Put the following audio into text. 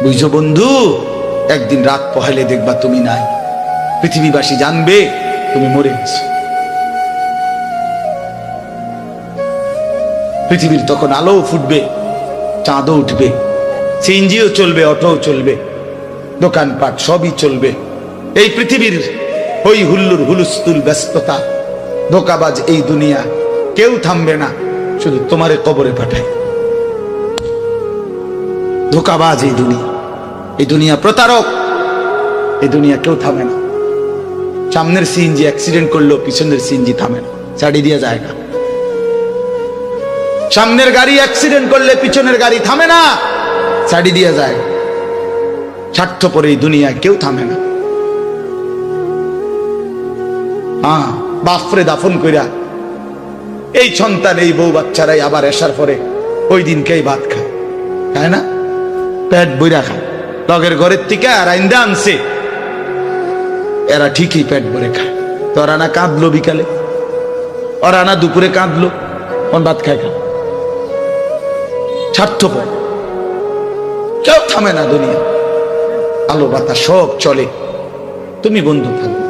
বুঝছো বন্ধু, একদিন রাত পোহাইলে দেখবা তুমি নাই, পৃথিবীবাসী জানবে তুমি মরে গেছো। পৃথিবীর তখন আলো ফুটবে, চাঁদও উঠবে, সিএনজিও চলবে, অটোও চলবে, দোকানপাট সবই চলবে। এই পৃথিবীর হই হুল্লুর হুলুস্থুল ব্যস্ততা, ধোকাবাজ এই দুনিয়া, কেউ থামবে না, শুধু তোমারে কবরে পাঠায়। ধোকাবাজ এই দুনিয়া, এই দুনিয়া প্রতারক, এই দুনিয়া কেউ থামে না। সামনের সিএনজি অ্যাক্সিডেন্ট করলো, পিছনের সিএনজি থামে না, ছাড়ি দিয়ে যায় না। সামনের গাড়ি অ্যাক্সিডেন্ট করলে পিছনের গাড়ি থামে না, ছাড়ি দিয়ে যায়। স্বার্থপর এই দুনিয়ায় কেউ থামে না। হ্যাঁ, বাপরে দাফন কইরা এই সন্তান, এই বউ বাচ্চারাই আবার এসার পরে ওই দিনকেই ভাত খায়, তাই না? পেট বইরা খায়, লগের ঘরের থেকে আর আইন্দা আনছে, এরা ঠিকই পেট ভরে খায়। তো ওরা না কাঁদলো বিকালে, ওরা না দুপুরে কাঁদলো, কোন ভাত খায় খা। স্বার্থপর, কেউ থামে না দুনিয়া, আলো বাতাস সব চলে, তুমি বন্ধু থাকবে।